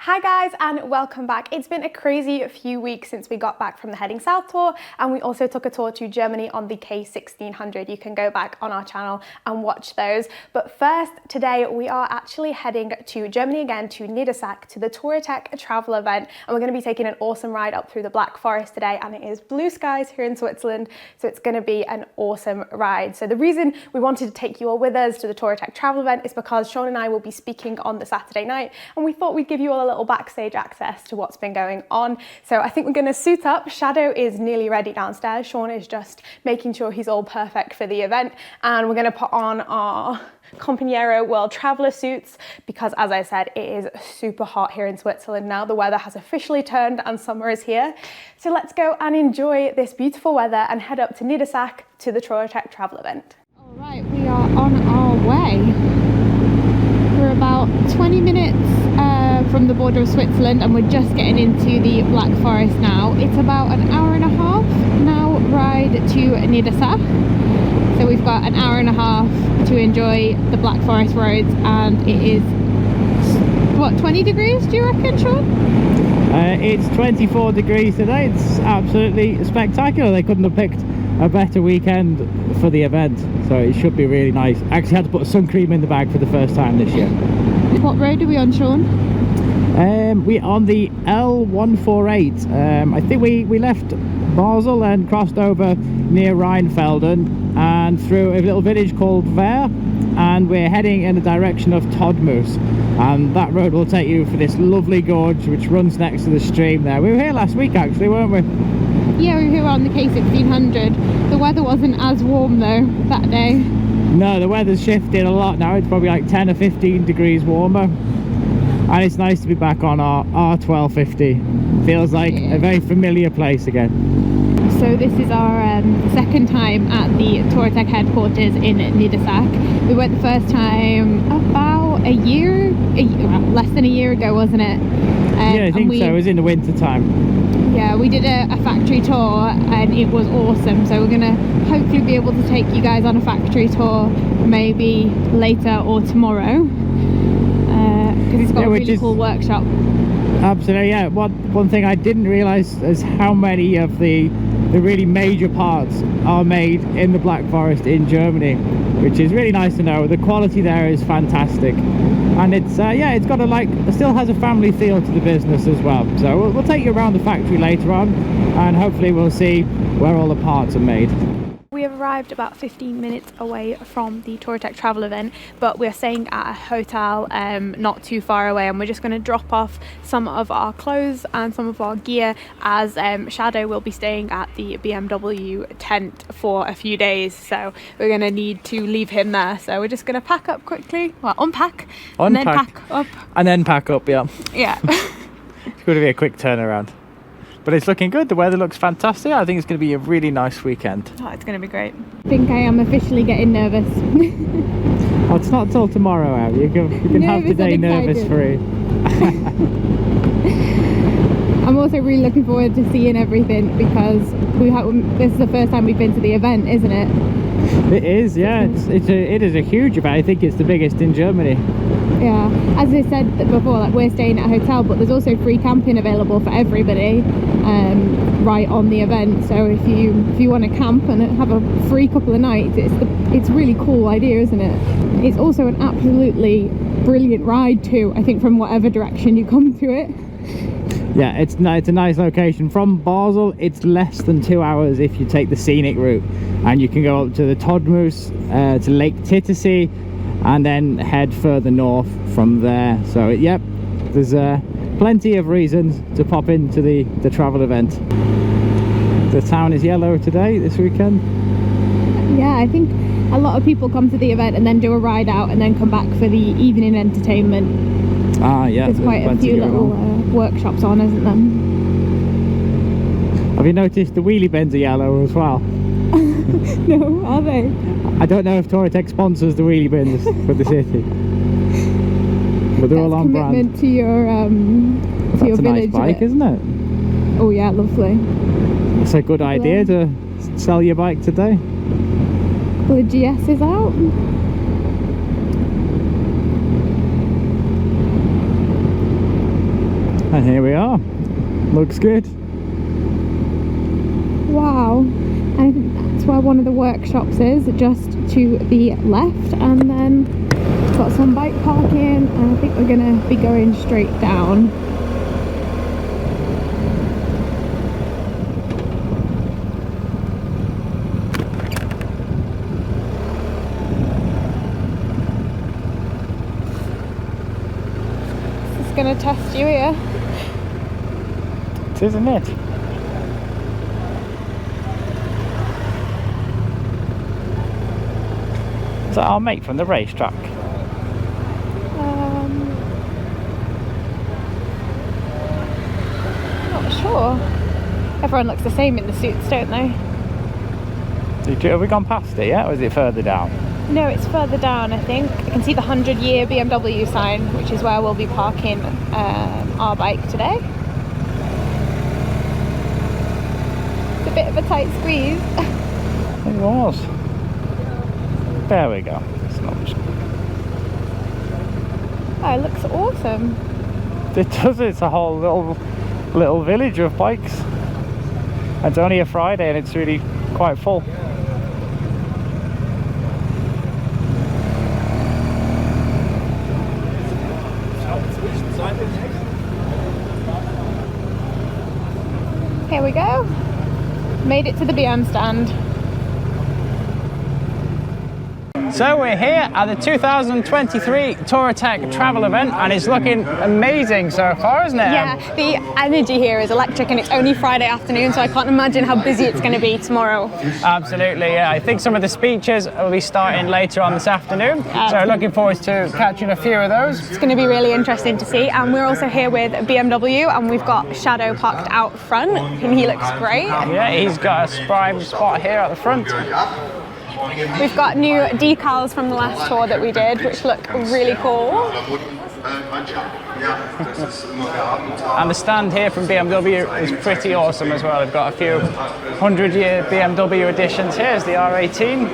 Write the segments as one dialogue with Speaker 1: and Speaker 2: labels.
Speaker 1: Hi guys and welcome back. It's been a crazy few weeks since we got back from the Heading South tour, and we also took a tour to Germany on the K1600. You can go back on our channel and watch those. But first, today we are actually heading to Germany again, to Niedersachsen, to the Touratech travel event, and we're going to be taking an awesome ride up through the Black Forest today, and it is blue skies here in Switzerland, so it's going to be an awesome ride. So the reason we wanted to take you all with us to the Touratech travel event is because Sean and I will be speaking on the Saturday night, and we thought we'd give you all a little backstage access to what's been going on. So I think we're going to suit up. Shadow is nearly ready downstairs. Sean is just making sure he's all perfect for the event, and we're going to put on our Compañero World Traveller suits because, as I said, it is super hot here in Switzerland now. The weather has officially turned and summer is here. So let's go and enjoy this beautiful weather and head up to Niedersachsen to the Touratech travel event.
Speaker 2: All right, we are on our way. We're about 20 minutes from the border of Switzerland, and we're just getting into the Black Forest now. It's about an hour and a half now ride to Niedersachsen. So we've got an hour and a half to enjoy the Black Forest roads, and it is, what, 20 degrees, do you reckon, Sean?
Speaker 3: It's 24 degrees today. It's absolutely spectacular. They couldn't have picked a better weekend for the event, so it should be really nice. Actually had to put sun cream in the bag for the first time this year.
Speaker 2: What road are we on, Sean?
Speaker 3: We're on the L148. I think we left Basel and crossed over near Rheinfelden and through a little village called Wehr, and we're heading in the direction of Todtmoos, and that road will take you for this lovely gorge which runs next to the stream there. We were here last week actually, weren't we?
Speaker 2: Yeah, we were here on the K1600. The weather wasn't as warm though that day.
Speaker 3: No, the weather's shifted a lot now. It's probably like 10 or 15 degrees warmer, and it's nice to be back on our R1250. Feels like a very familiar place again.
Speaker 2: So this is our second time at the Touratech headquarters in Niedersachsen. We went the first time about less than a year ago, wasn't it?
Speaker 3: Yeah, I think so. It was in the winter time.
Speaker 2: Yeah, we did a factory tour and it was awesome. So we're gonna hopefully be able to take you guys on a factory tour maybe later or tomorrow, because it's got a really cool workshop.
Speaker 3: Absolutely, yeah. One thing I didn't realise is how many of the really major parts are made in the Black Forest in Germany, which is really nice to know. The quality there is fantastic, and it's it's got it still has a family feel to the business as well. So we'll take you around the factory later on, and hopefully we'll see where all the parts are made.
Speaker 1: We have arrived about 15 minutes away from the Touratech travel event, but we're staying at a hotel not too far away, and we're just going to drop off some of our clothes and some of our gear, as Shadow will be staying at the BMW tent for a few days, so we're going to need to leave him there. So we're just going to pack up quickly, well, unpack and then pack up.
Speaker 3: And then pack up, yeah.
Speaker 1: Yeah.
Speaker 3: It's going to be a quick turnaround. But it's looking good. The weather looks fantastic. I think it's going to be a really nice weekend.
Speaker 1: Oh, it's going to be great.
Speaker 2: I think I am officially getting nervous.
Speaker 3: Oh, it's not till tomorrow, Ab. You can have the day nervous free.
Speaker 2: I'm also really looking forward to seeing everything, because this is the first time we've been to the event, isn't it?
Speaker 3: It is, yeah. It is a huge event. I think it's the biggest in Germany.
Speaker 2: Yeah, as I said before, like, we're staying at a hotel, but there's also free camping available for everybody right on the event. So if you want to camp and have a free couple of nights, it's a really cool idea, isn't it? It's also an absolutely brilliant ride too, I think, from whatever direction you come to it.
Speaker 3: Yeah, it's a nice location. From Basel, it's less than 2 hours if you take the scenic route, and you can go up to the Todtmoos, to Lake Titisee, and then head further north from there. So yep, there's plenty of reasons to pop into the travel event. The town is yellow today, this weekend.
Speaker 2: Yeah, I think a lot of people come to the event and then do a ride out and then come back for the evening entertainment.
Speaker 3: Ah, yeah.
Speaker 2: There's quite a few little workshops on, isn't there?
Speaker 3: Have you noticed the wheelie bins are yellow as well?
Speaker 2: No, are they?
Speaker 3: I don't know if Touratech sponsors the wheelie bins for the city, but they're all on brand.
Speaker 2: Commitment to your
Speaker 3: That's a nice bike, isn't it?
Speaker 2: Oh yeah, lovely.
Speaker 3: It's a good idea to sell your bike today.
Speaker 2: Well, the GS is out.
Speaker 3: And here we are. Looks good.
Speaker 2: Wow. And I think that's where one of the workshops is, just to the left. And then got some bike parking, and I think we're gonna be going straight down. This is gonna test you here.
Speaker 3: It is, isn't it? Is that our mate from the racetrack?
Speaker 2: Not sure. Everyone looks the same in the suits, don't they?
Speaker 3: Have we gone past it yet, or is it further down?
Speaker 2: No, it's further down, I think. I can see the 100-year BMW sign, which is where we'll be parking our bike today. It's a bit of a tight squeeze.
Speaker 3: It was. There we go. It's not much.
Speaker 2: Oh, it looks awesome.
Speaker 3: It does. It's a whole little village of bikes. It's only a Friday and it's really quite full.
Speaker 2: Here we go. Made it to the BM stand.
Speaker 3: So we're here at the 2023 Touratech travel event, and it's looking amazing so far, isn't it?
Speaker 1: Yeah, the energy here is electric, and it's only Friday afternoon, so I can't imagine how busy it's going to be tomorrow.
Speaker 3: Absolutely, yeah. I think some of the speeches will be starting later on this afternoon, so looking forward to catching a few of those.
Speaker 1: It's going to be really interesting to see, and we're also here with BMW, and we've got Shadow parked out front, and he looks great.
Speaker 3: Yeah, he's got a prime spot here at the front.
Speaker 1: We've got new decals from the last tour that we did, which look really cool.
Speaker 3: And the stand here from BMW is pretty awesome as well. They've got a few 100-year BMW editions. Here's the R18.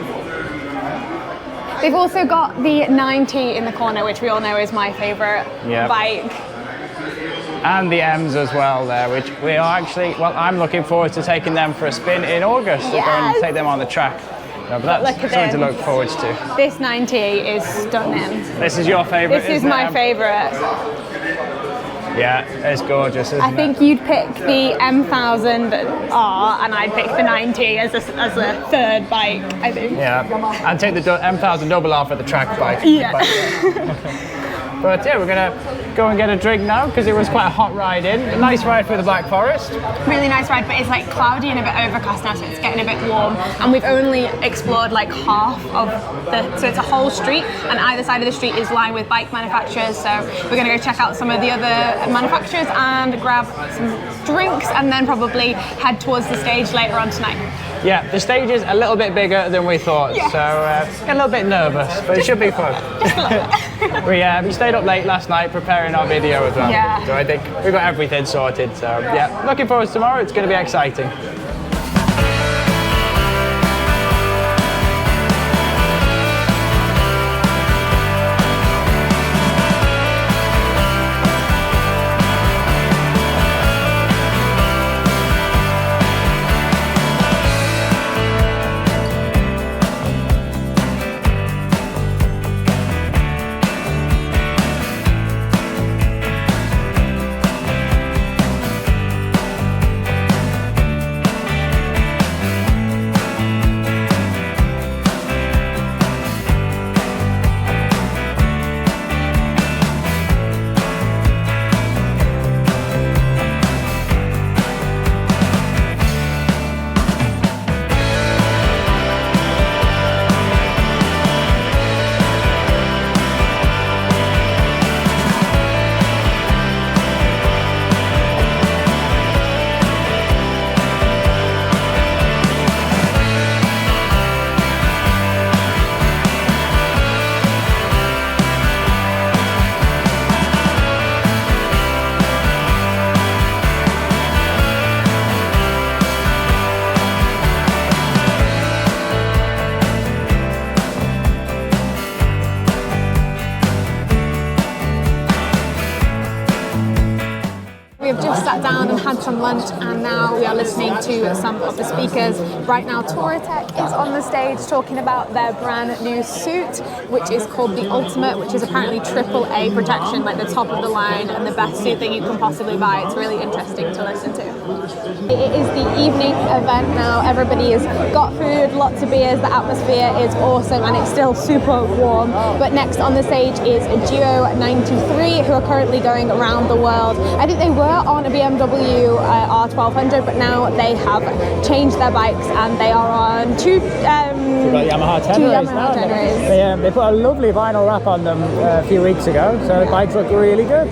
Speaker 1: They've also got the 9T in the corner, which we all know is my favourite bike.
Speaker 3: And the M's as well there, which we are actually, well, I'm looking forward to taking them for a spin in August.
Speaker 1: Yes.
Speaker 3: We're going to take them on the track. No, but that's something to look forward to.
Speaker 1: This 9T is stunning.
Speaker 3: This is your favourite,
Speaker 1: This is my favourite.
Speaker 3: Yeah, it's gorgeous, isn't it?
Speaker 1: I think you'd pick the M1000R and I'd pick the 9T as a third bike, I think.
Speaker 3: Yeah, and take the M1000RR for the track bike.
Speaker 1: Yeah.
Speaker 3: But yeah, we're going to go and get a drink now because it was quite a hot ride in. A nice ride through the Black Forest.
Speaker 1: Really nice ride, but it's like cloudy and a bit overcast now, so it's getting a bit warm. And we've only explored like half of so it's a whole street, and either side of the street is lined with bike manufacturers. So we're going to go check out some of the other manufacturers and grab some drinks, and then probably head towards the stage later on tonight.
Speaker 3: Yeah, the stage is a little bit bigger than we thought,
Speaker 1: yes.
Speaker 3: So get a little bit nervous, but it should be fun.
Speaker 1: Just a little bit.
Speaker 3: We stayed up late last night preparing our video as well.
Speaker 1: Yeah.
Speaker 3: So I think we've got everything sorted. So yeah, looking forward to tomorrow. It's going to be exciting.
Speaker 1: have just sat down and had some lunch, and now we are listening to some of the speakers. Right now, Touratech is on the stage talking about their brand new suit, which is called the Ultimate, which is apparently AAA protection, like the top of the line and the best suit that you can possibly buy. It's really interesting to listen to. It is the evening event now. Everybody has got food, lots of beers. The atmosphere is awesome, and it's still super warm. But next on the stage is a Duo 93, who are currently going around the world. I think they were on a BMW R1200, but now they have changed their bikes and they are on two
Speaker 3: Yamaha Tenerays. They put a lovely vinyl wrap on them a few weeks ago, so the bikes look really good.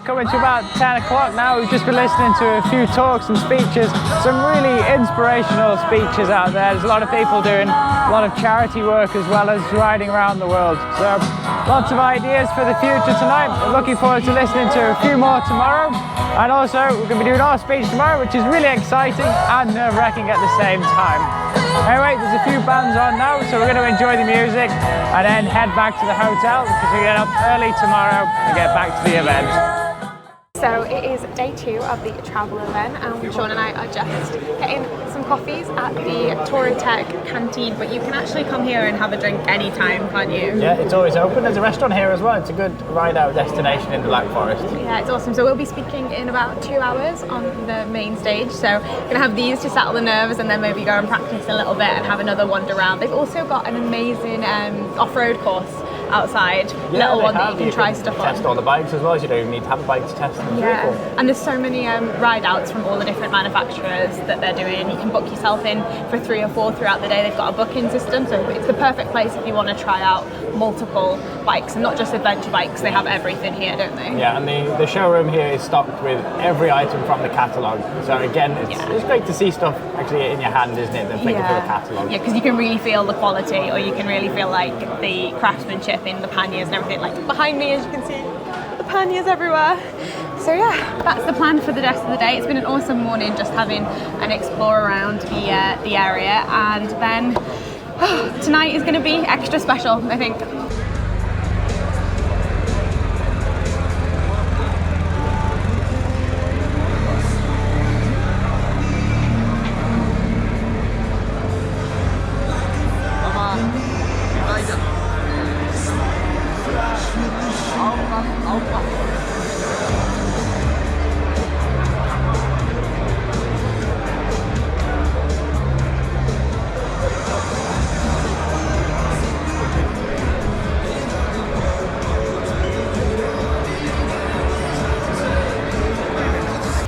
Speaker 3: Coming to about 10 o'clock now. We've just been listening to a few talks and speeches, some really inspirational speeches out there. There's a lot of people doing a lot of charity work as well as riding around the world. So lots of ideas for the future tonight. I'm looking forward to listening to a few more tomorrow. And also we're going to be doing our speech tomorrow, which is really exciting and nerve-wracking at the same time. Anyway, there's a few bands on now, so we're going to enjoy the music and then head back to the hotel because we get up early tomorrow and get back to the event.
Speaker 1: So it is day 2 of the travel event, and Sean and I are just getting some coffees at the Touratech canteen, but you can actually come here and have a drink anytime, can't you?
Speaker 3: Yeah, it's always open. There's a restaurant here as well. It's a good ride-out destination in the Black Forest.
Speaker 1: Yeah, it's awesome. So we'll be speaking in about 2 hours on the main stage. So we're going to have these to settle the nerves and then maybe go and practice a little bit and have another wander around. They've also got an amazing off-road course outside, little one that you can try stuff on.
Speaker 3: Test all the bikes as well, as you don't even need to have a bike to test them.
Speaker 1: Yeah,
Speaker 3: cool.
Speaker 1: And there's so many ride outs from all the different manufacturers that they're doing. You can book yourself in for 3 or 4 throughout the day. They've got a booking system, so it's the perfect place if you want to try out multiple bikes, and not just adventure bikes. They have everything here, don't they?
Speaker 3: Yeah, and the showroom here is stocked with every item from the catalogue. So again, it's great to see stuff actually in your hand, isn't it, than flicking through the catalogue.
Speaker 1: Yeah, because you can really feel the quality, or you can really feel like the craftsmanship in the panniers and everything. Like behind me, as you can see, the panniers everywhere. So yeah, that's the plan for the rest of the day. It's been an awesome morning just having an explore around the area, and then tonight is going to be extra special, I think.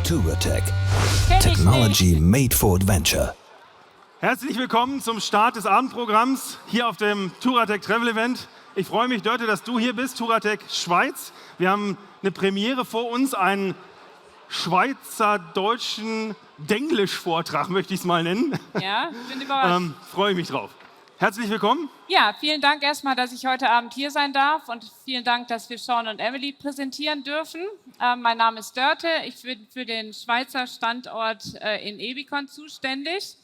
Speaker 4: Touratech. Technology made for adventure.
Speaker 5: Herzlich willkommen zum Start des Abendprogramms hier auf dem Touratech Travel Event. Ich freue mich, Dörte, dass du hier bist, Touratech Schweiz. Wir haben eine Premiere vor uns, einen schweizerdeutschen Denglisch-Vortrag, möchte ich es mal nennen.
Speaker 6: Ja, bin überrascht.
Speaker 5: Freue mich drauf. Herzlich willkommen.
Speaker 6: Ja, vielen Dank erstmal, dass ich heute Abend hier sein darf, und vielen Dank, dass wir Sean und Emily präsentieren dürfen. Mein Name ist Dörte, ich bin für den Schweizer Standort in Ebikon zuständig.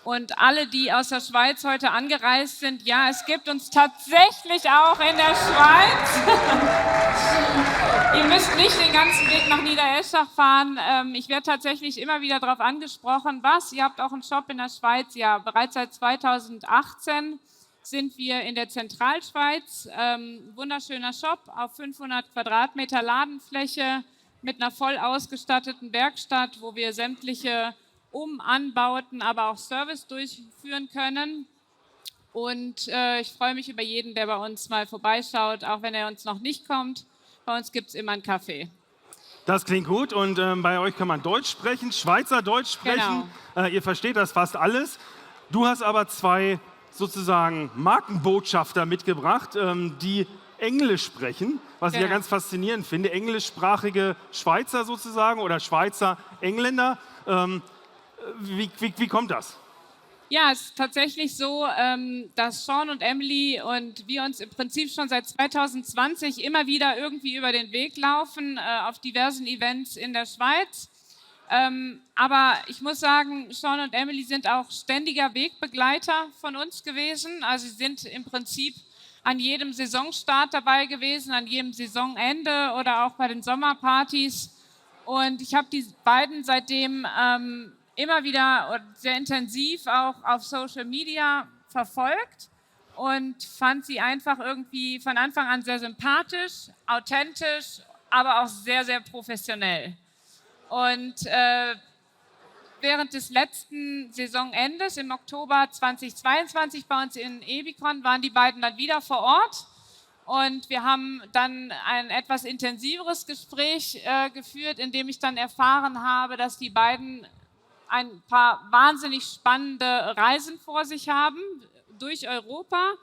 Speaker 6: Und alle, die aus der Schweiz heute angereist sind, ja, es gibt uns tatsächlich auch in der Schweiz. Ihr müsst nicht den ganzen Weg nach Niedereschach fahren. Ich werde tatsächlich immer wieder darauf angesprochen, ihr habt auch einen Shop in der Schweiz. Ja, bereits seit 2018 sind wir in der Zentralschweiz. Wunderschöner Shop auf 500 Quadratmeter Ladenfläche mit einer voll ausgestatteten Werkstatt, wo wir sämtliche Anbauten, aber auch Service durchführen können. Und ich freue mich über jeden, der bei uns mal vorbeischaut, auch wenn er uns noch nicht kommt. Bei uns gibt es immer einen Kaffee.
Speaker 5: Das klingt gut, und bei euch kann man Deutsch sprechen, Schweizerdeutsch sprechen. Genau. Ihr versteht das fast alles. Du hast aber 2 sozusagen Markenbotschafter mitgebracht, die Englisch sprechen, was ich ja ganz faszinierend finde. Englischsprachige Schweizer sozusagen oder Schweizer Engländer. Wie kommt das?
Speaker 6: Ja, es ist tatsächlich so, dass Sean und Emily und wir uns im Prinzip schon seit 2020 immer wieder irgendwie über den Weg laufen auf diversen Events in der Schweiz. Aber ich muss sagen, Sean und Emily sind auch ständiger Wegbegleiter von uns gewesen. Also sie sind im Prinzip an jedem Saisonstart dabei gewesen, an jedem Saisonende oder auch bei den Sommerpartys. Und ich habe die beiden seitdem immer wieder sehr intensiv auch auf Social Media verfolgt und fand sie einfach irgendwie von Anfang an sehr sympathisch, authentisch, aber auch sehr, sehr professionell. Und während des letzten Saisonendes im Oktober 2022 bei uns in Ebikon waren die beiden dann wieder vor Ort. Und wir haben dann ein etwas intensiveres Gespräch geführt, in dem ich dann erfahren habe, dass die beiden ein paar wahnsinnig spannende Reisen vor sich haben durch Europa,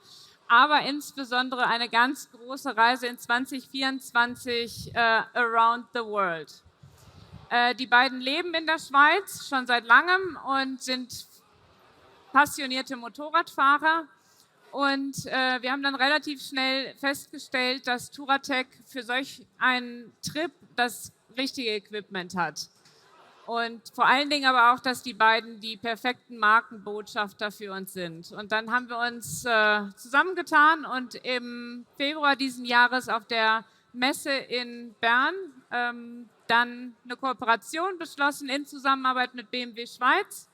Speaker 6: aber insbesondere eine ganz große Reise in 2024 around the world. Die beiden leben in der Schweiz schon seit langem und sind passionierte Motorradfahrer. Und wir haben dann relativ schnell festgestellt, dass Touratech für solch einen Trip das richtige Equipment hat. Und vor allen Dingen aber auch, dass die beiden die perfekten Markenbotschafter für uns sind. Und dann haben wir uns zusammengetan und im Februar diesen Jahres auf der Messe in Bern dann eine Kooperation beschlossen in Zusammenarbeit mit BMW Schweiz.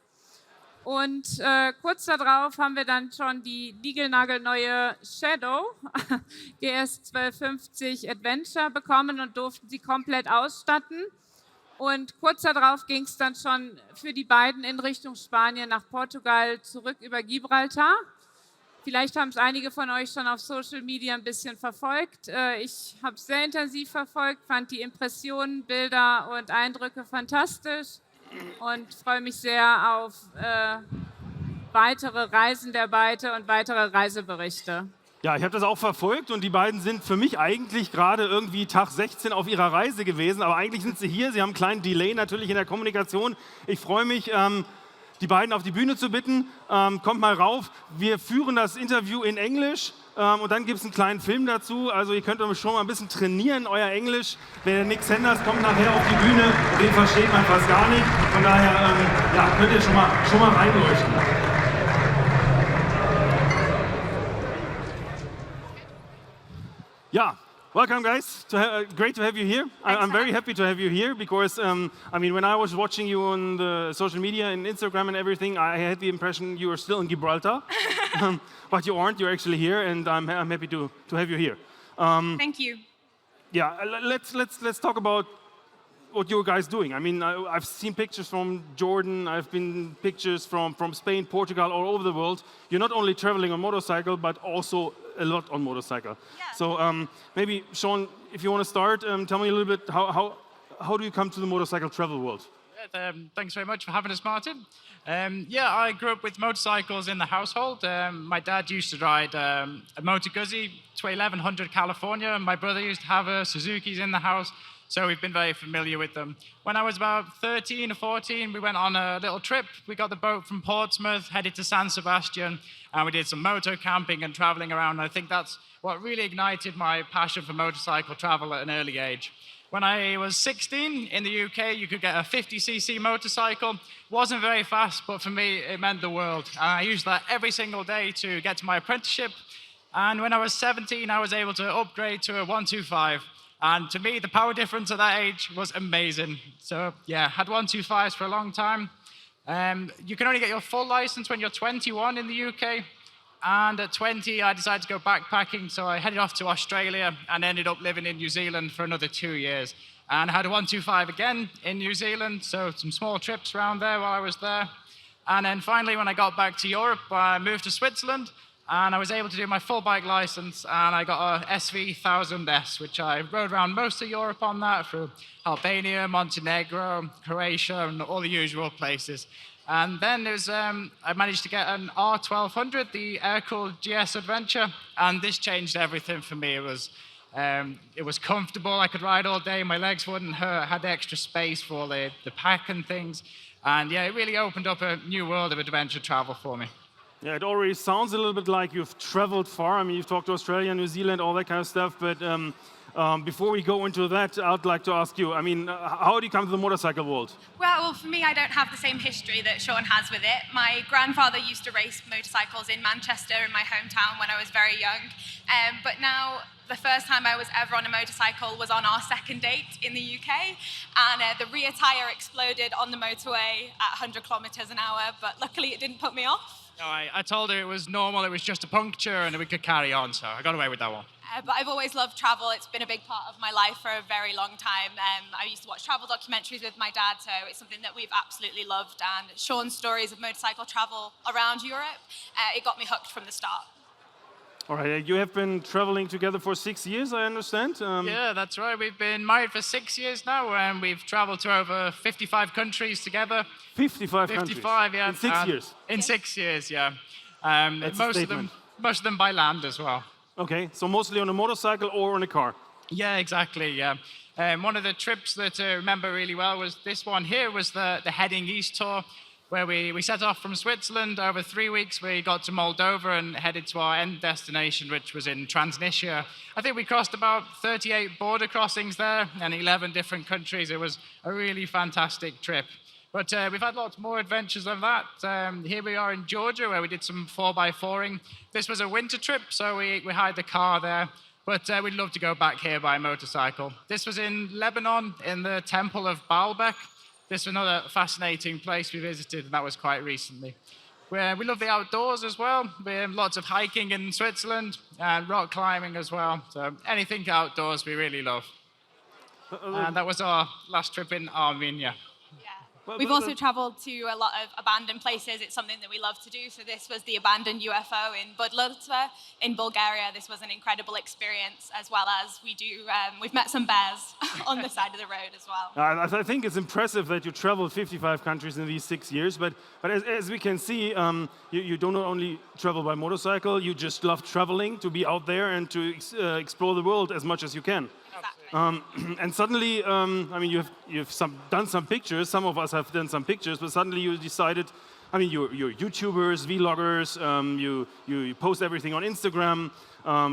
Speaker 6: Und kurz darauf haben wir dann schon die niegelnagelneue Shadow GS 1250 Adventure bekommen und durften sie komplett ausstatten. Und kurz darauf ging es dann schon für die beiden in Richtung Spanien nach Portugal zurück über Gibraltar. Vielleicht haben es einige von euch schon auf Social Media ein bisschen verfolgt. Ich habe es sehr intensiv verfolgt, fand die Impressionen, Bilder und Eindrücke fantastisch und freue mich sehr auf weitere Reisen der beiden und weitere Reiseberichte.
Speaker 5: Ja, ich habe das auch verfolgt und die beiden sind für mich eigentlich gerade irgendwie Tag 16 auf ihrer Reise gewesen, aber eigentlich sind sie hier. Sie haben einen kleinen Delay natürlich in der Kommunikation. Ich freue mich, die beiden auf die Bühne zu bitten. Kommt mal rauf. Wir führen das Interview in Englisch und dann gibt es einen kleinen Film dazu. Also ihr könnt schon mal ein bisschen trainieren, euer Englisch. Der Nick Sanders kommt nachher auf die Bühne, den versteht man fast gar nicht. Von daher ja, könnt ihr schon mal reinleuchten. Yeah, welcome guys. Great to have you here. I'm very happy to have you here because, I mean, when I was watching you on the social media and Instagram and everything, I had the impression you were still in Gibraltar, but you aren't. You're actually here, and I'm happy to have you here.
Speaker 7: Thank you.
Speaker 5: Yeah, let's talk about what you guys doing. I mean, I've seen pictures from Jordan. I've been pictures from Spain, Portugal, all over the world. You're not only traveling on motorcycle, but also a lot on motorcycle.
Speaker 7: Yeah.
Speaker 5: So maybe, Sean, if you want to start, tell me a little bit, how do you come to the motorcycle travel world?
Speaker 8: Thanks very much for having us, Martin. Yeah, I grew up with motorcycles in the household. My dad used to ride a Moto Guzzi 1100 California, and my brother used to have a Suzuki's in the house, so we've been very familiar with them. When I was about 13 or 14, we went on a little trip. We got the boat from Portsmouth, headed to San Sebastian, and we did some moto camping and traveling around. I think that's what really ignited my passion for motorcycle travel at an early age. When I was 16, in the UK, you could get a 50cc motorcycle. Wasn't very fast, but for me, it meant the world. And I used that every single day to get to my apprenticeship. And when I was 17, I was able to upgrade to a 125. And to me, the power difference at that age was amazing. So yeah, had 125s for a long time. You can only get your full license when you're 21 in the UK. And at 20, I decided to go backpacking, so I headed off to Australia and ended up living in New Zealand for another 2 years. And I had a 125 again in New Zealand, so some small trips around there while I was there. And then finally, when I got back to Europe, I moved to Switzerland, and I was able to do my full bike license, and I got a SV 1000S, which I rode around most of Europe on that, through Albania, Montenegro, Croatia, and all the usual places. And then I managed to get an R1200, the air-cooled GS Adventure, and this changed everything for me. It was comfortable. I could ride all day. My legs wouldn't hurt. I had the extra space for the pack and things. And yeah, it really opened up a new world of adventure travel for me.
Speaker 5: Yeah, it already sounds a little bit like you've traveled far. I mean, you've talked to Australia, New Zealand, all that kind of stuff. But before we go into that, I'd like to ask you, I mean, how do you come to the motorcycle world?
Speaker 1: Well, for me, I don't have the same history that Sean has with it. My grandfather used to race motorcycles in Manchester, in my hometown, when I was very young. But now, the first time I was ever on a motorcycle was on our second date in the UK, and the rear tire exploded on the motorway at 100 kilometers an hour, but luckily it didn't put me off.
Speaker 8: No, I told her it was normal, it was just a puncture, and we could carry on, so I got away with that one.
Speaker 1: But I've always loved travel. It's been a big part of my life for a very long time. I used to watch travel documentaries with my dad, so it's something that we've absolutely loved. And Sean's stories of motorcycle travel around Europe, it got me hooked from the start.
Speaker 5: All right, you have been traveling together for 6 years, I understand.
Speaker 8: Yeah, that's right. We've been married for 6 years now, and we've traveled to over 55 countries together.
Speaker 5: 55 countries?
Speaker 8: 55, yeah.
Speaker 5: In 6 years?
Speaker 8: In 6 years, yeah.
Speaker 5: That's a statement.
Speaker 8: Most of them by land as well.
Speaker 5: Okay, so mostly on a motorcycle or on a car?
Speaker 8: Yeah, exactly, yeah. One of the trips that I remember really well was this one here, was the Heading East tour, where we set off from Switzerland. Over 3 weeks, we got to Moldova and headed to our end destination, which was in Transnistria. I think we crossed about 38 border crossings there and 11 different countries. It was a really fantastic trip. But we've had lots more adventures than that. Here we are in Georgia, where we did some 4x4ing. This was a winter trip, so we hired the car there. But we'd love to go back here by motorcycle. This was in Lebanon, in the Temple of Baalbek. This was another fascinating place we visited, and that was quite recently. We love the outdoors as well. We have lots of hiking in Switzerland and rock climbing as well. So anything outdoors we really love. And that was our last trip in Armenia.
Speaker 1: We've also traveled to a lot of abandoned places. It's something that we love to do. So this was the abandoned UFO in Budlutva in Bulgaria. This was an incredible experience, as well as we've met some bears on the side of the road as well.
Speaker 5: I think it's impressive that you traveled 55 countries in these 6 years, but as we can see, you don't only travel by motorcycle, you just love traveling, to be out there and to explore the world as much as you can. And suddenly, I mean, you've done some pictures. Some of us have done some pictures, but suddenly you decided. I mean, you're YouTubers, vloggers. You post everything on Instagram.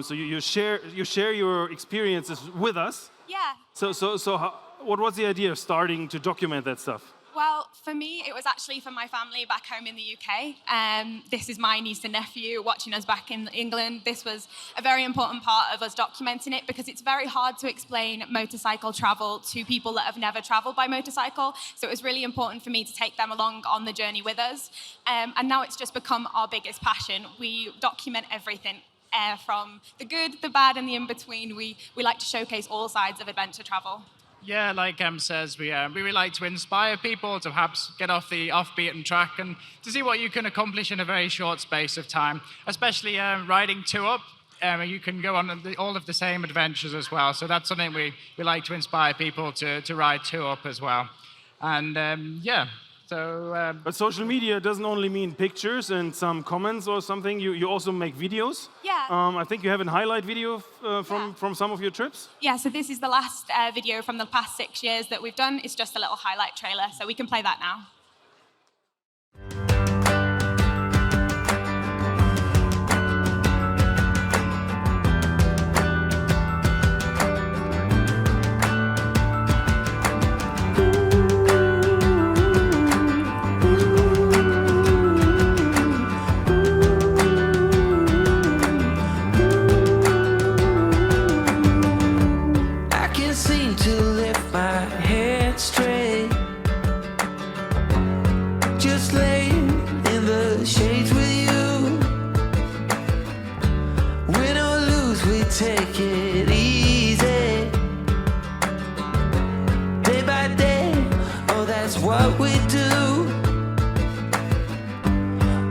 Speaker 5: So you share your experiences with us.
Speaker 1: Yeah.
Speaker 5: So what was the idea of starting to document that stuff?
Speaker 1: Well, for me, it was actually for my family back home in the UK. This is my niece and nephew watching us back in England. This was a very important part of us documenting it, because it's very hard to explain motorcycle travel to people that have never traveled by motorcycle. So it was really important for me to take them along on the journey with us. And now it's just become our biggest passion. We document everything. From the good, the bad, and the in-between. We like to showcase all sides of adventure travel.
Speaker 8: Yeah, like Em says, we really like to inspire people to perhaps get off the off-beaten track and to see what you can accomplish in a very short space of time, especially riding two up. You can go on all of the same adventures as well. So that's something we like to inspire people to ride two up as well. And yeah. So,
Speaker 5: but social media doesn't only mean pictures and some comments or something. You also make videos.
Speaker 1: Yeah.
Speaker 5: I think you have a highlight video from some of your trips.
Speaker 1: Yeah, so this is the last video from the past 6 years that we've done. It's just a little highlight trailer, so we can play that now.
Speaker 7: Take it easy, day by day. Oh, that's what we do.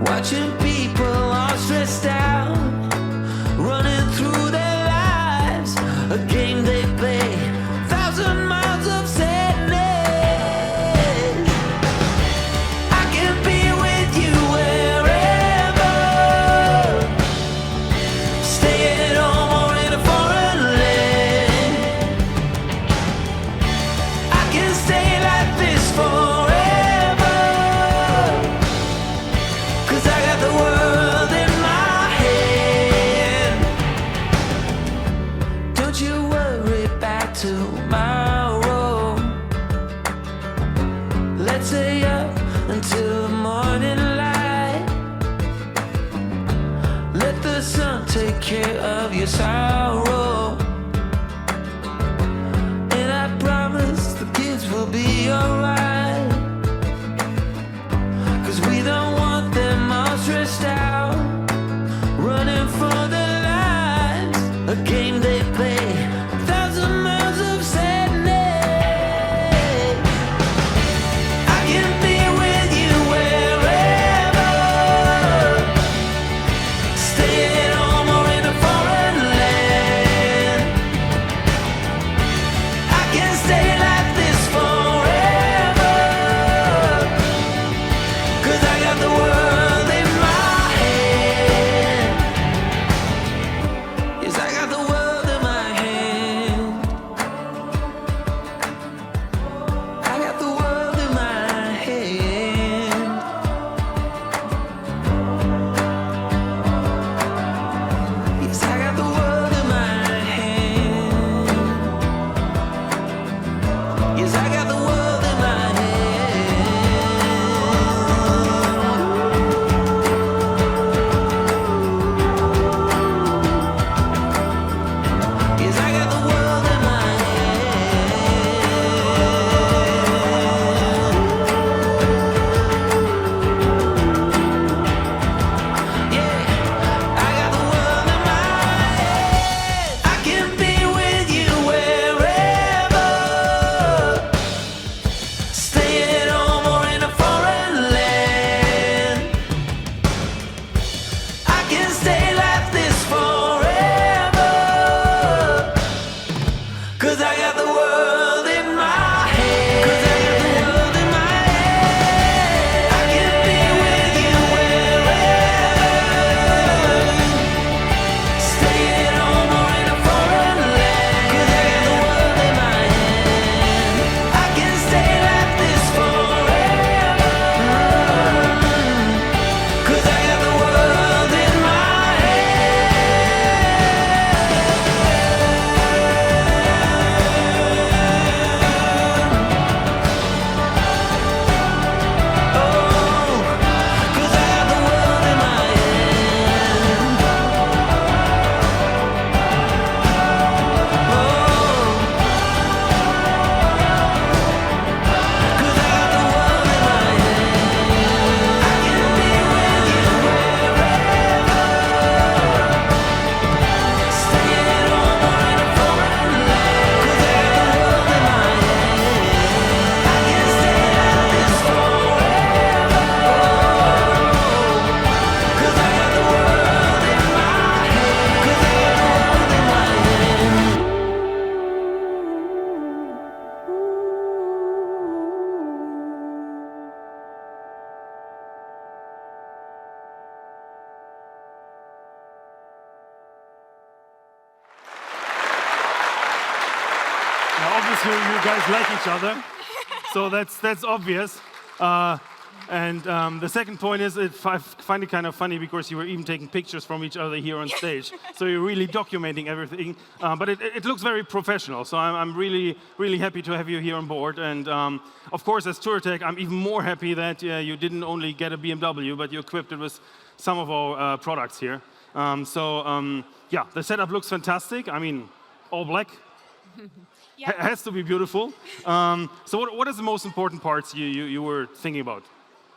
Speaker 7: Watching people all stressed out, running through their lives, a game they play, 1,000 miles of sadness. I can be your sorrow. And I promise the kids will be alright, 'cause we don't want them all stressed out, running for their lives, a game they play, 1,000 miles of sadness. I can be with you wherever, stay at home or in a foreign land. I can stay like this forever, 'cause I got the world in my hand. Yes, I got the world in my hand. I got the world in my hand. Yes, I got the world in my hand. Yes, I got the world in my hand. Yes, I got the world in my hand. Yeah, I got the world in my hand. I can be with you wherever, stay at home or in a foreign land. I can stay like this forever, 'cause I got the world in my hand. 'Cause I got the world in my hand. I can be with you wherever, stay at home or in a foreign land. 'Cause I got the world in my hand. I can stay like this forever, 'cause I got the world in my hand. Oh, 'cause I got the world in my hand. Oh, 'cause I got the world in my hand. I can be with you wherever, stay at home or in a foreign land. 'Cause I got the world in my hand. I can stay like this forever, 'cause I got the world in my hand. 'Cause I got the world in my hand.
Speaker 5: Now, obviously, you guys like each other, so that's obvious. The second point is, I find it kind of funny because you were even taking pictures from each other here on stage. So you're really documenting everything, but it looks very professional. So I'm really, really happy to have you here on board. And of course, as Touratech, I'm even more happy that you didn't only get a BMW, but you equipped it with some of our products here. Yeah, the setup looks fantastic. I mean, all black. Has to be beautiful. So what is the most important parts you were thinking about?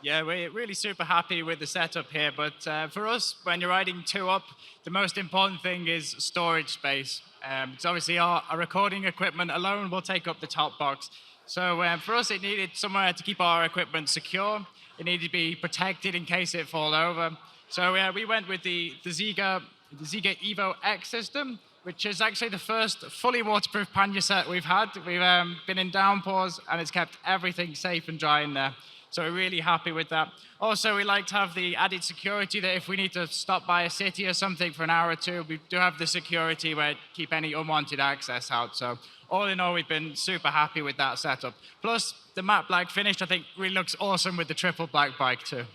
Speaker 8: Yeah, we're really super happy with the setup here, but for us, when you're riding two up, the most important thing is storage space. Because obviously our recording equipment alone will take up the top box. So for us, it needed somewhere to keep our equipment secure. It needed to be protected in case it fall over. So we went with the Ziga Evo X system, which is actually the first fully waterproof pannier set we've had. We've been in downpours, and it's kept everything safe and dry in there. So we're really happy with that. Also, we like to have the added security that if we need to stop by a city or something for an hour or two, we do have the security where keep any unwanted access out. So all in all, we've been super happy with that setup. Plus, the matte black finish, I think, really looks awesome with the triple black bike too.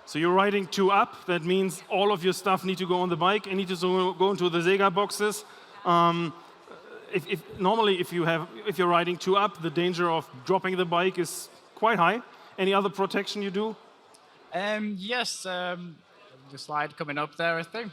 Speaker 5: So you're riding two up. That means all of your stuff need to go on the bike and need to go into the Sega boxes. Normally, if you're riding two up, the danger of dropping the bike is quite high. Any other protection you do?
Speaker 8: Yes, the slide coming up there, I think.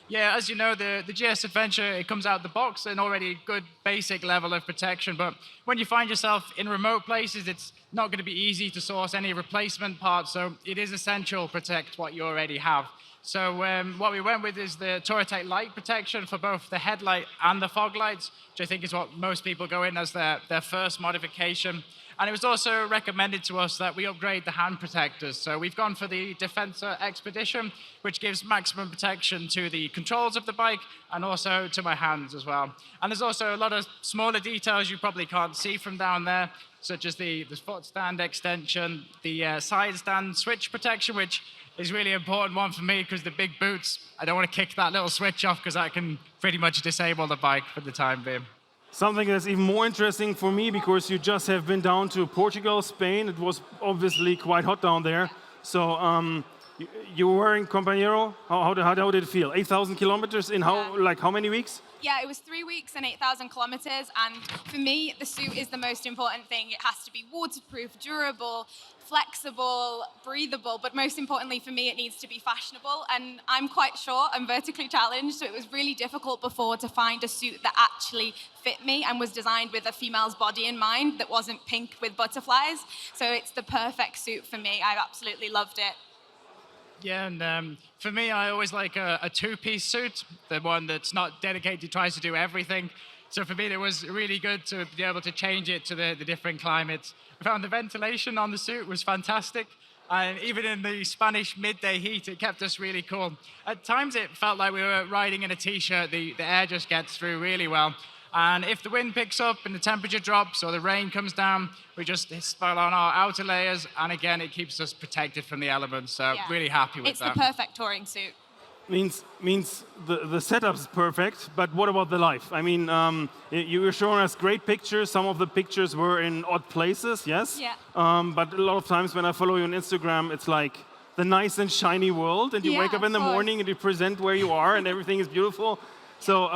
Speaker 8: Yeah, as you know, the GS Adventure, it comes out the box an already good basic level of protection, but when you find yourself in remote places, it's not going to be easy to source any replacement parts, so it is essential to protect what you already have. So what we went with is the Touratech light protection for both the headlight and the fog lights, which I think is what most people go in as their first modification. And it was also recommended to us that we upgrade the hand protectors. So we've gone for the Defensor Expedition, which gives maximum protection to the controls of the bike and also to my hands as well. And there's also a lot of smaller details you probably can't see from down there, such as the foot stand extension, the side stand switch protection, which is really important one for me because the big boots, I don't want to kick that little switch off because that can pretty much disable the bike for the time being.
Speaker 5: Something that's even more interesting for me because you just have been down to Portugal, Spain. It was obviously quite hot down there. So you were wearing Compañero. How did it feel? 8,000 kilometers in how many weeks?
Speaker 1: Yeah, it was 3 weeks and 8,000 kilometers. And for me, the suit is the most important thing. It has to be waterproof, durable, flexible, breathable, but most importantly for me, it needs to be fashionable. And I'm quite short, I'm vertically challenged, so it was really difficult before to find a suit that actually fit me and was designed with a female's body in mind that wasn't pink with butterflies. So it's the perfect suit for me. I absolutely loved it.
Speaker 8: Yeah, and for me, I always like a two-piece suit, the one that's not dedicated, tries to do everything. So for me, it was really good to be able to change it to the different climates. I found the ventilation on the suit was fantastic. And even in the Spanish midday heat, it kept us really cool. At times, it felt like we were riding in a t-shirt. The air just gets through really well. And if the wind picks up and the temperature drops or the rain comes down, we just spell on our outer layers. And again, it keeps us protected from the elements. So really happy with that.
Speaker 1: It's the perfect touring suit.
Speaker 5: Means the setup's perfect, but what about the life? I mean, you were showing us great pictures. Some of the pictures were in odd places, yes?
Speaker 1: Yeah.
Speaker 5: But a lot of times when I follow you on Instagram, it's like the nice and shiny world, and you wake up in the morning and you present where you are, and everything is beautiful. So,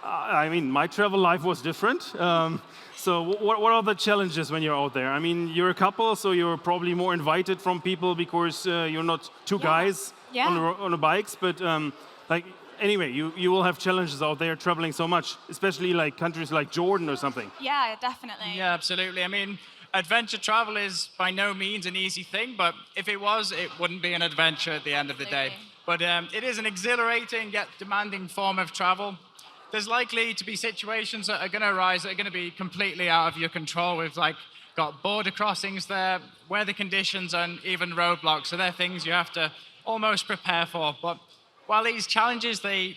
Speaker 5: I mean, my travel life was different. So what are the challenges when you're out there? I mean, you're a couple, so you're probably more invited from people because you're not two guys on the bikes. But like anyway, you will have challenges out there traveling so much, especially like countries like Jordan or something.
Speaker 1: Yeah, definitely.
Speaker 8: Yeah, absolutely. I mean, adventure travel is by no means an easy thing, but if it was, it wouldn't be an adventure at the end of the day. But it is an exhilarating yet demanding form of travel. There's likely to be situations that are going to arise that are going to be completely out of your control. We've got border crossings there, weather conditions, and even roadblocks. So they're things you have to almost prepare for. But while these challenges, they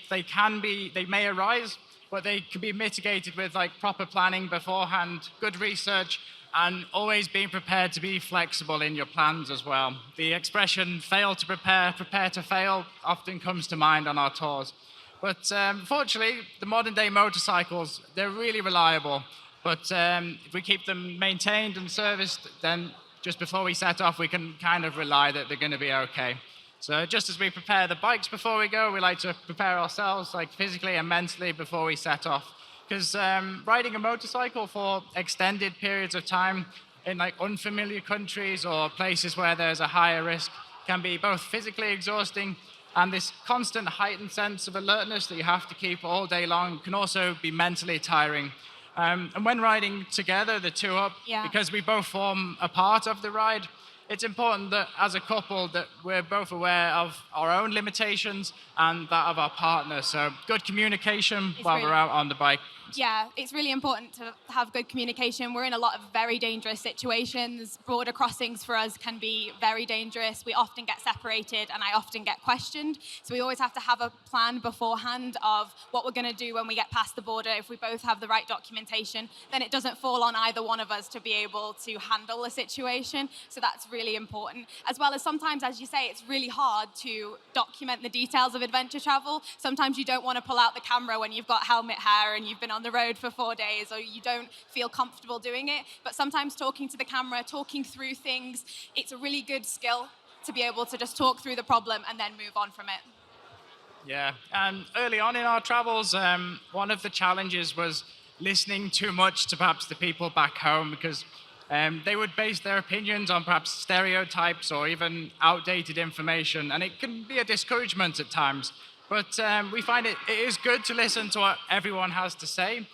Speaker 8: may arise, but they can be mitigated with proper planning beforehand, good research, and always being prepared to be flexible in your plans as well. The expression "fail to prepare, prepare to fail" often comes to mind on our tours. But fortunately, the modern day motorcycles, they're really reliable. But if we keep them maintained and serviced, then just before we set off, we can kind of rely that they're going to be okay. So just as we prepare the bikes before we go, we like to prepare ourselves physically and mentally before we set off. Because riding a motorcycle for extended periods of time in unfamiliar countries or places where there's a higher risk can be both physically exhausting, and this constant heightened sense of alertness that you have to keep all day long can also be mentally tiring. And when riding together, the two up, because we both form a part of the ride, it's important that as a couple that we're both aware of our own limitations and that of our partner. So good communication while we're out on the bike.
Speaker 1: Yeah, it's really important to have good communication. We're in a lot of very dangerous situations. Border crossings for us can be very dangerous. We often get separated and I often get questioned. So we always have to have a plan beforehand of what we're going to do when we get past the border. If we both have the right documentation, then it doesn't fall on either one of us to be able to handle a situation. So that's really important. As well as sometimes, as you say, it's really hard to document the details of adventure travel. Sometimes you don't want to pull out the camera when you've got helmet hair and you've been on the road for 4 days, or you don't feel comfortable doing it. But sometimes talking to the camera, talking through things, it's a really good skill to be able to just talk through the problem and then move on from it.
Speaker 8: Yeah, and early on in our travels, one of the challenges was listening too much to perhaps the people back home, because they would base their opinions on perhaps stereotypes or even outdated information, and it can be a discouragement at times. But we find it is good to listen to what everyone has to say,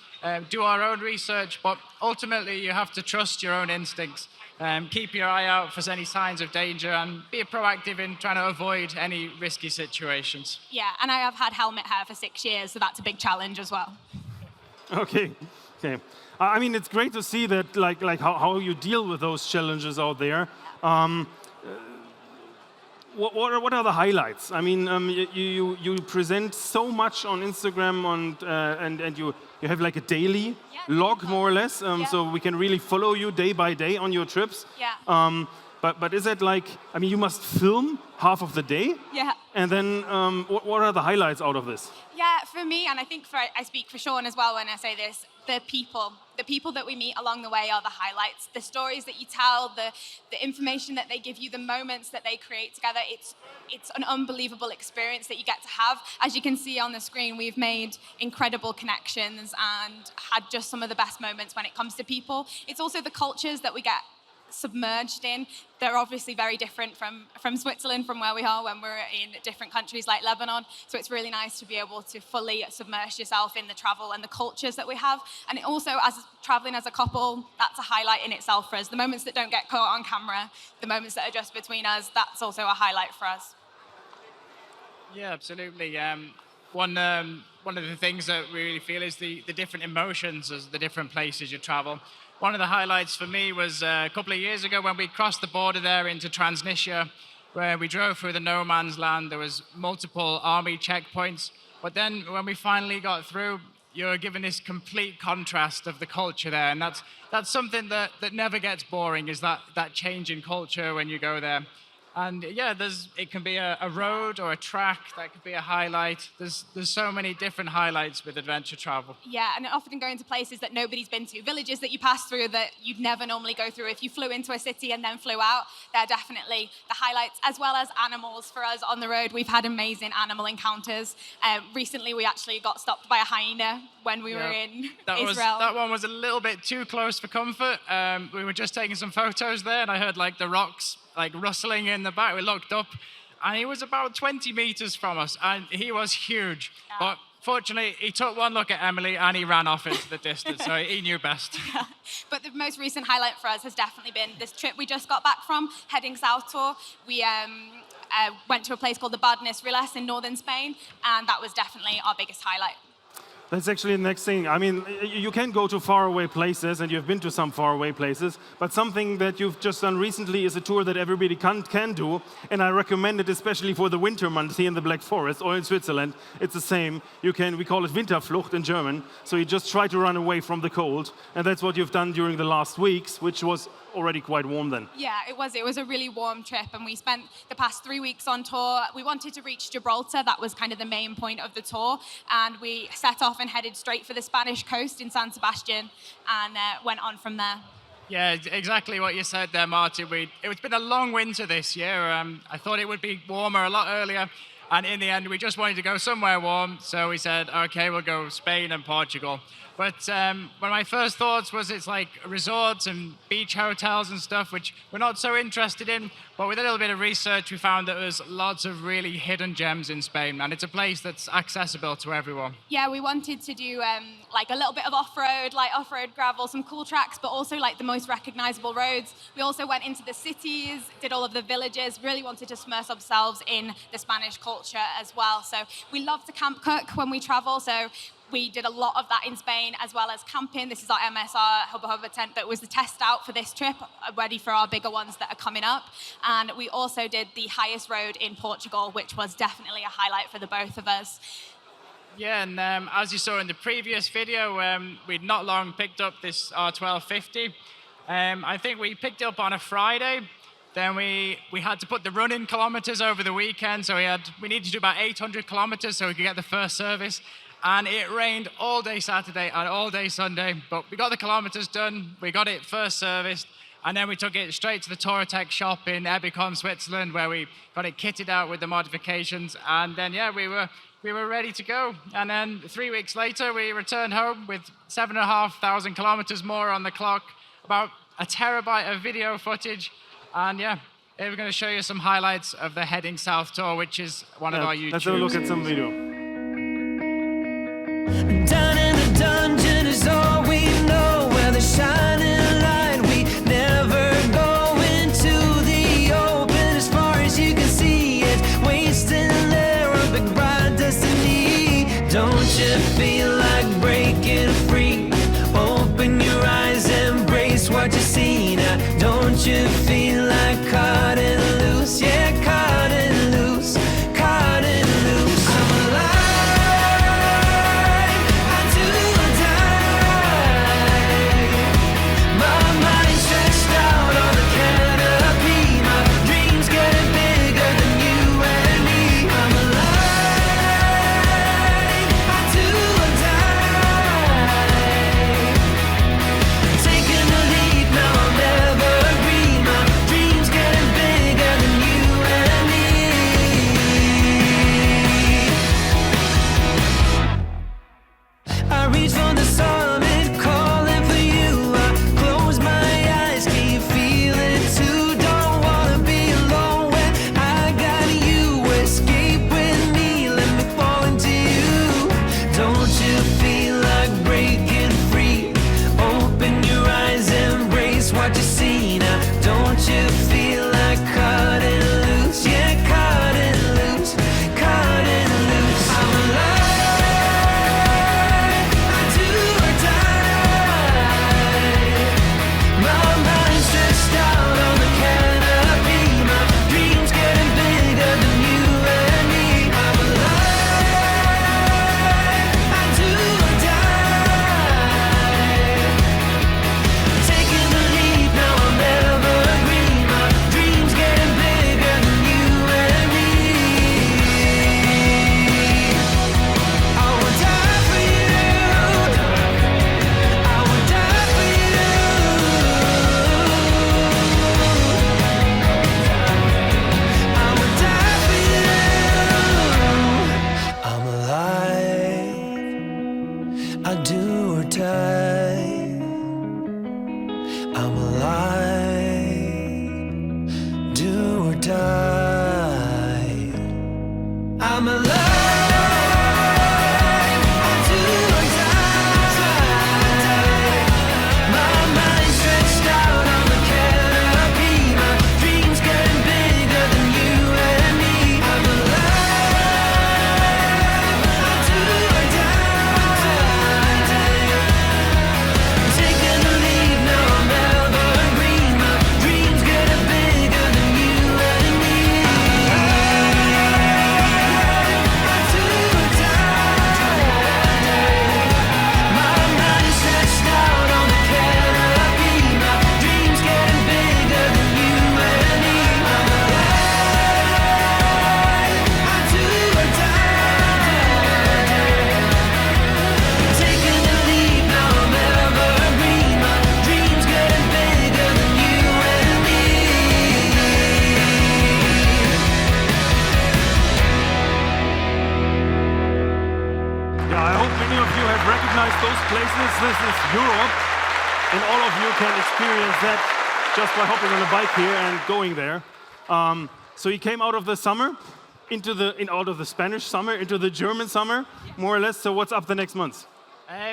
Speaker 8: do our own research, but ultimately you have to trust your own instincts. Keep your eye out for any signs of danger and be proactive in trying to avoid any risky situations.
Speaker 9: Yeah, and I have had helmet hair for 6 years, so that's a big challenge as well.
Speaker 5: Okay. I mean, it's great to see that, like how you deal with those challenges out there. What are the highlights? I mean, you present so much on Instagram and you have like a daily log, more or less, so we can really follow you day by day on your trips.
Speaker 9: Yeah.
Speaker 5: But is it like, I mean, you must film half of the day?
Speaker 9: Yeah.
Speaker 5: And then what are the highlights out of this?
Speaker 9: Yeah, for me, and I think I speak for Sean as well when I say this, the people that we meet along the way are the highlights. The stories that you tell, the information that they give you, the moments that they create together, it's an unbelievable experience that you get to have. As you can see on the screen, we've made incredible connections and had just some of the best moments when it comes to people. It's also the cultures that we get submerged in. They're obviously very different from Switzerland, from where we are when we're in different countries like Lebanon. So it's really nice to be able to fully submerge yourself in the travel and the cultures that we have. And also, as traveling as a couple, that's a highlight in itself for us. The moments that don't get caught on camera, the moments that are just between us, that's also a highlight for us.
Speaker 8: Yeah, absolutely. One of the things that we really feel is the different emotions as the different places you travel. One of the highlights for me was a couple of years ago when we crossed the border there into Transnistria, where we drove through the no man's land. There was multiple army checkpoints, but then when we finally got through, you're given this complete contrast of the culture there, and that's something that never gets boring, is that change in culture when you go there. And yeah, it can be a road or a track, that could be a highlight. There's so many different highlights with adventure travel.
Speaker 9: Yeah, and often going to places that nobody's been to, villages that you pass through that you'd never normally go through. If you flew into a city and then flew out, they're definitely the highlights, as well as animals for us on the road. We've had amazing animal encounters. Recently, we actually got stopped by a hyena when we were in Israel.
Speaker 8: That one was a little bit too close for comfort. We were just taking some photos there, and I heard like the rocks like rustling in the back. We looked up, and he was about 20 meters from us, and he was huge. Yeah. But fortunately, he took one look at Emily, and he ran off into the distance, so he knew best.
Speaker 9: Yeah. But the most recent highlight for us has definitely been this trip we just got back from, heading south tour. We went to a place called the Bardenas Riles in northern Spain, and that was definitely our biggest highlight.
Speaker 5: That's actually the next thing. I mean, you can go to faraway places, and you've been to some faraway places, but something that you've just done recently is a tour that everybody can do, and I recommend it especially for the winter months here in the Black Forest or in Switzerland. It's the same. We call it Winterflucht in German, so you just try to run away from the cold, and that's what you've done during the last weeks, which was already quite warm then.
Speaker 9: Yeah, it was a really warm trip, and we spent the past 3 weeks on tour. We wanted to reach Gibraltar. That was kind of the main point of the tour, and we set off and headed straight for the Spanish coast in San Sebastian and went on from there.
Speaker 8: Yeah, exactly what you said there, Martin. It's been a long winter this year. I thought it would be warmer a lot earlier, and in the end we just wanted to go somewhere warm, so we said, okay, we'll go Spain and Portugal. But one of my first thoughts was it's like resorts and beach hotels and stuff, which we're not so interested in. But with a little bit of research, we found that there's lots of really hidden gems in Spain, and it's a place that's accessible to everyone.
Speaker 9: Yeah, we wanted to do like a little bit of off-road, like off-road gravel, some cool tracks, but also like the most recognizable roads. We also went into the cities, did all of the villages, really wanted to immerse ourselves in the Spanish culture as well. So we love to camp cook when we travel, so we did a lot of that in Spain, as well as camping. This is our MSR Hubba Hubba tent that was the test out for this trip, ready for our bigger ones that are coming up. And we also did the highest road in Portugal, which was definitely a highlight for the both of us.
Speaker 8: Yeah, and as you saw in the previous video, we'd not long picked up this R1250. I think we picked it up on a Friday. Then we had to put the run-in kilometers over the weekend, so we needed to do about 800 kilometers so we could get the first service. And it rained all day Saturday and all day Sunday, but we got the kilometers done, we got it first serviced, and then we took it straight to the Touratech shop in Ebikon, Switzerland, where we got it kitted out with the modifications, and then yeah, we were ready to go. And then 3 weeks later, we returned home with 7,500 kilometers more on the clock, about a terabyte of video footage, and yeah, we're going to show you some highlights of the Heading South tour, which is one of our YouTubes.
Speaker 5: Let's have a look at some video.
Speaker 7: I'm alive until I die. My mind stretched out on the canopy. My dreams getting bigger than you and me. I'm alive until I die. Taking the lead now, I'm evergreen. My dreams getting bigger than you and me. Until I die. My mind stretched out on the canopy. My dreams getting bigger than you and me. I'm alive until I die. Taking the lead now, I'm evergreen. My dreams getting bigger than you and me.
Speaker 5: Yeah, I hope many of you have recognized those places. This is Europe, and all of you can experience that just by hopping on a bike here and going there. So you came out of the summer out of the Spanish summer into the German summer, more or less. So what's up the next month?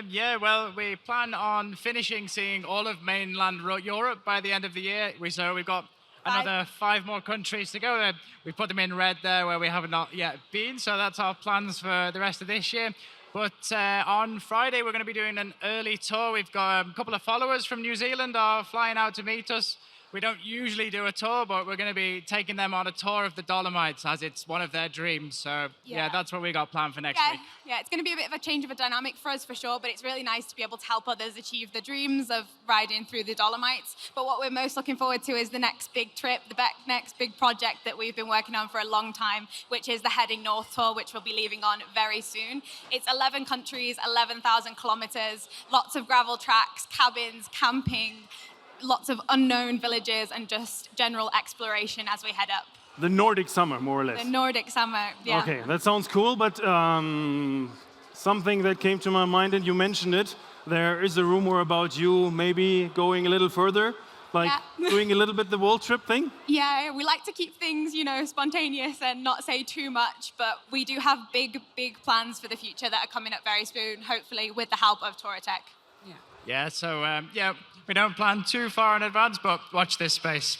Speaker 8: Yeah, well, we plan on finishing seeing all of mainland Europe by the end of the year. So we've got another 5 more countries to go. We put them in red there where we have not yet been. So that's our plans for the rest of this year. But on Friday, we're going to be doing an early tour. We've got a couple of followers from New Zealand are flying out to meet us. We don't usually do a tour, but we're going to be taking them on a tour of the Dolomites as it's one of their dreams. So yeah, that's what we got planned for next week.
Speaker 9: Yeah, it's going to be a bit of a change of a dynamic for us for sure, but it's really nice to be able to help others achieve the dreams of riding through the Dolomites. But what we're most looking forward to is the next big trip, the next big project that we've been working on for a long time, which is the Heading North Tour, which we'll be leaving on very soon. It's 11 countries, 11,000 kilometers, lots of gravel tracks, cabins, camping, lots of unknown villages, and just general exploration as we head up.
Speaker 5: The Nordic summer, more or less.
Speaker 9: The Nordic summer, yeah.
Speaker 5: Okay, that sounds cool, but something that came to my mind, and you mentioned it, there is a rumor about you maybe going a little further, like doing a little bit the world trip thing?
Speaker 9: Yeah, we like to keep things, spontaneous and not say too much, but we do have big plans for the future that are coming up very soon, hopefully with the help of Touratech.
Speaker 8: Yeah, so we don't plan too far in advance, but watch this space.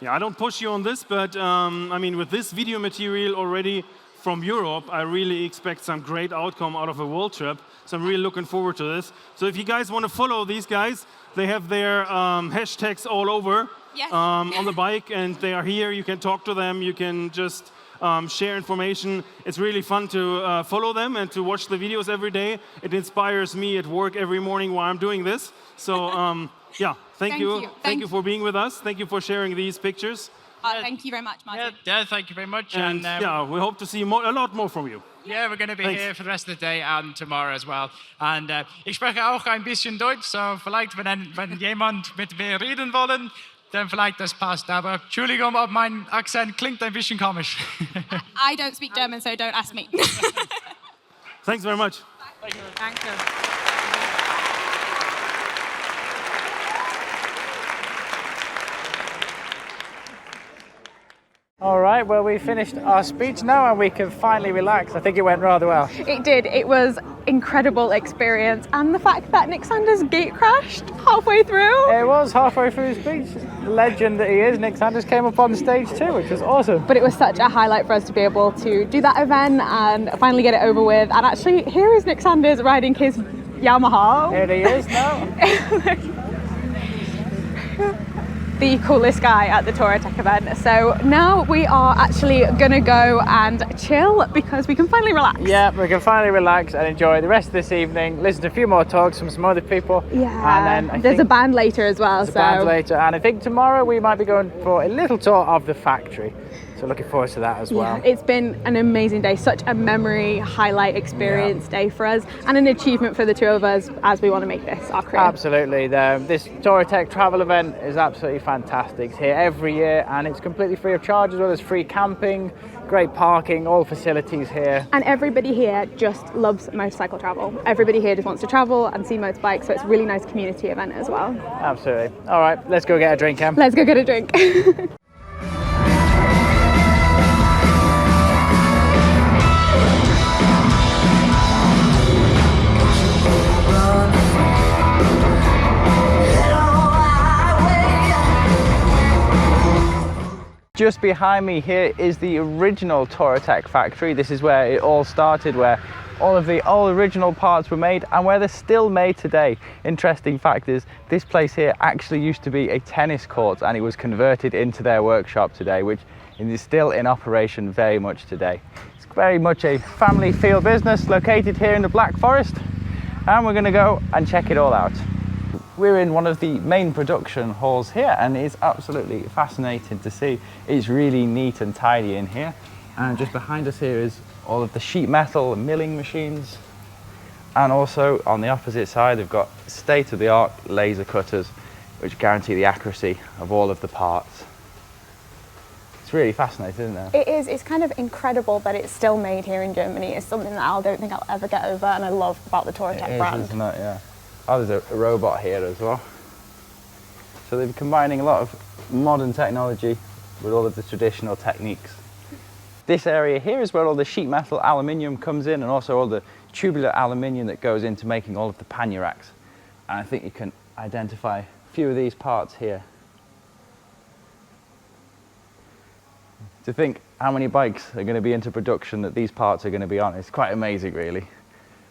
Speaker 5: Yeah, I don't push you on this, but with this video material already from Europe, I really expect some great outcome out of a world trip. So I'm really looking forward to this. So if you guys want to follow these guys, they have their hashtags all over on the bike, and they are here. You can talk to them. You can just share information. It's really fun to follow them and to watch the videos every day. It inspires me at work every morning while I'm doing this. So thank you. Thank you for being with us. Thank you for sharing these pictures.
Speaker 9: Thank you very much, Martin.
Speaker 8: Yeah, thank you very much.
Speaker 5: And we hope to see a lot more from you.
Speaker 8: Yeah, we're going to be here for the rest of the day and tomorrow as well. And ich spreche auch ein bisschen Deutsch, so vielleicht, wenn jemand mit mir reden wollen, dann vielleicht das passt. Aber Entschuldigung, ob mein Akzent klingt ein bisschen komisch.
Speaker 9: I don't speak German, so don't ask me.
Speaker 5: Thanks very much.
Speaker 6: Thank you.
Speaker 3: All right, well, we finished our speech now and we can finally relax. I think it went rather well.
Speaker 1: It did. It was incredible experience, and the fact that Nick Sanders gate crashed halfway through.
Speaker 3: It was halfway through his speech. Legend that he is, Nick Sanders came up on the stage too, which was awesome.
Speaker 1: But it was such a highlight for us to be able to do that event and finally get it over with. And actually, here is Nick Sanders riding his Yamaha.
Speaker 3: Here he is now.
Speaker 1: The coolest guy at the Touratech event. So now we are actually gonna go and chill because we can finally relax.
Speaker 3: Yeah, we can finally relax and enjoy the rest of this evening, listen to a few more talks from some other people.
Speaker 1: Yeah,
Speaker 3: and then
Speaker 1: there's a band later as well.
Speaker 3: There's a band later, and I think tomorrow we might be going for a little tour of the factory. So looking forward to that as well.
Speaker 1: It's been an amazing day, such a memory highlight experience day for us, and an achievement for the two of us as we want to make this our career.
Speaker 3: Absolutely. This Touratech travel event is absolutely fantastic. It's here every year and it's completely free of charge, as well as free camping, great parking, all facilities here.
Speaker 1: And everybody here just loves motorcycle travel. Everybody here just wants to travel and see motorbikes, so it's a really nice community event as well.
Speaker 3: Absolutely. All right, let's go get a drink, Em.
Speaker 1: Let's go get a drink.
Speaker 10: Just behind me here is the original Touratech factory. This is where it all started, where all of the old original parts were made and where they're still made today. Interesting fact is this place here actually used to be a tennis court and it was converted into their workshop today, which is still in operation very much today. It's very much a family feel business located here in the Black Forest, and we're going to go and check it all out. We're in one of the main production halls here and it's absolutely fascinating to see. It's really neat and tidy in here. And just behind us here is all of the sheet metal and milling machines. And also on the opposite side, they've got state-of-the-art laser cutters, which guarantee the accuracy of all of the parts. It's really fascinating, isn't it?
Speaker 1: It is. It's kind of incredible that it's still made here in Germany. It's something that I don't think I'll ever get over, and I love about the Touratech brand.
Speaker 10: Isn't it? Yeah. Oh, there's a robot here as well. So they're combining a lot of modern technology with all of the traditional techniques. This area here is where all the sheet metal aluminium comes in, and also all the tubular aluminium that goes into making all of the pannier racks. And I think you can identify a few of these parts here. To think how many bikes are going to be into production that these parts are going to be on, it's quite amazing really.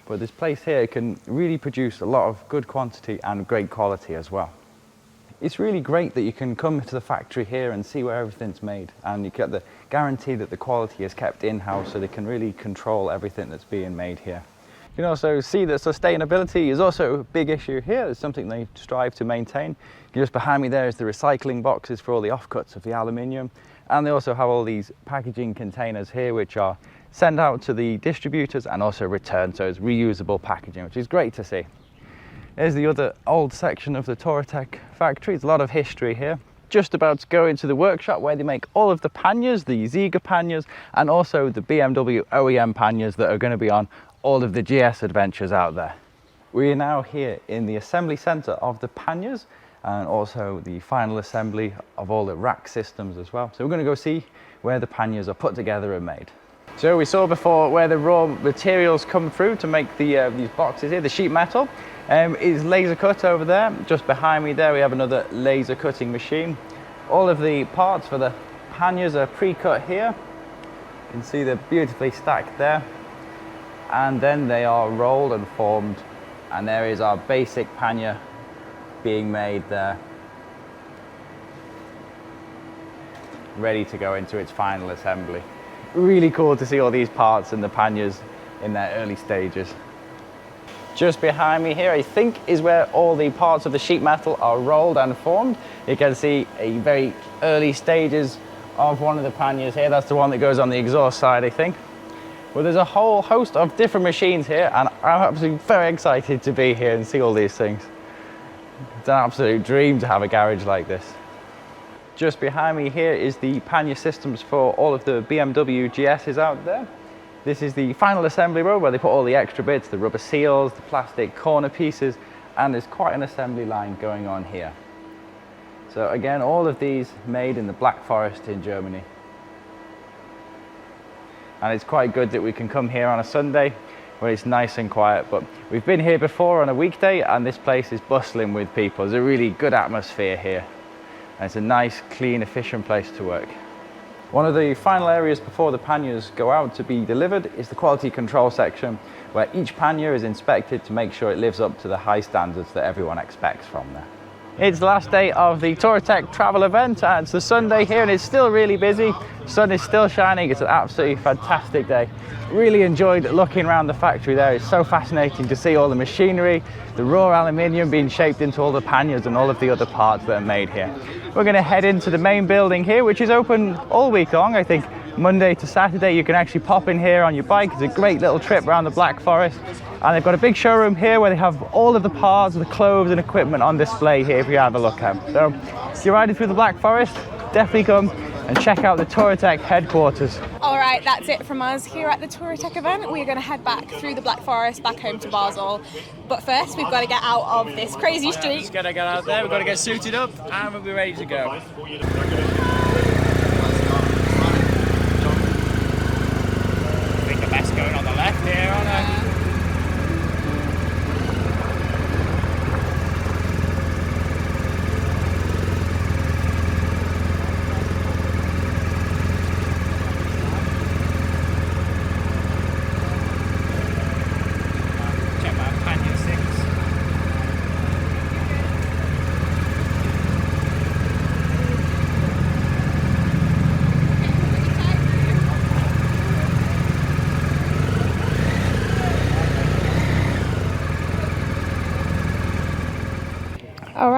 Speaker 10: But this place here can really produce a lot of good quantity and great quality as well. It's really great that you can come to the factory here and see where everything's made, and you get the guarantee that the quality is kept in-house, so they can really control everything that's being made here. You can also see that sustainability is also a big issue here. It's something they strive to maintain. Just behind me there is the recycling boxes for all the offcuts of the aluminium, and they also have all these packaging containers here which are sent out to the distributors and also returned, so it's reusable packaging, which is great to see. There's the other old section of the Touratech factory. There's a lot of history here. Just about to go into the workshop where they make all of the panniers, the Ziga panniers, and also the BMW OEM panniers that are going to be on all of the GS adventures out there. We are now here in the assembly center of the panniers and also the final assembly of all the rack systems as well. So we're going to go see where the panniers are put together and made. So we saw before where the raw materials come through to make these boxes here. The sheet metal is laser cut over there. Just behind me there we have another laser cutting machine. All of the parts for the panniers are pre-cut here. You can see they're beautifully stacked there. And then they are rolled and formed. And there is our basic pannier being made there, ready to go into its final assembly. Really cool to see all these parts and the panniers in their early stages. Just behind me here, I think, is where all the parts of the sheet metal are rolled and formed. You can see a very early stages of one of the panniers here. That's the one that goes on the exhaust side, I think. Well, there's a whole host of different machines here, and I'm absolutely very excited to be here and see all these things. It's an absolute dream to have a garage like this. Just behind me here is the pannier systems for all of the BMW GS's out there. This is the final assembly row where they put all the extra bits, the rubber seals, the plastic corner pieces, and there's quite an assembly line going on here. So again, all of these made in the Black Forest in Germany. And it's quite good that we can come here on a Sunday where it's nice and quiet, but we've been here before on a weekday and this place is bustling with people. There's a really good atmosphere here. And it's a nice, clean, efficient place to work. One of the final areas before the panniers go out to be delivered is the quality control section, where each pannier is inspected to make sure it lives up to the high standards that everyone expects from there. It's the last day of the Touratech travel event, and it's the Sunday here and it's still really busy. The sun is still shining. It's an absolutely fantastic day. Really enjoyed looking around the factory there. It's so fascinating to see all the machinery, the raw aluminium being shaped into all the panniers and all of the other parts that are made here. We're going to head into the main building here, which is open all week long. I think Monday to Saturday you can actually pop in here on your bike. It's a great little trip around the Black Forest. And they've got a big showroom here where they have all of the parts, the clothes and equipment on display here if you have a look at. So if you're riding through the Black Forest, definitely come and check out the Touratech headquarters.
Speaker 1: All right, that's it from us here at the Touratech event. We're going to head back through the Black Forest back home to Basel. But first, we've got to get out of this crazy street.
Speaker 11: Just got to get out there, we've got to get suited up and we'll be ready to go. I think the best going on the left here, aren't I?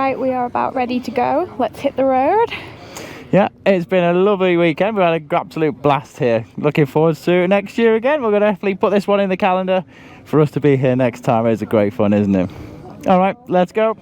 Speaker 2: Right, we are about ready to go. Let's hit the road.
Speaker 3: Yeah, it's been a lovely weekend. We've had an absolute blast here. Looking forward to it next year again. We're going to definitely put this one in the calendar for us to be here next time. It's a great fun, isn't it? All right, let's go.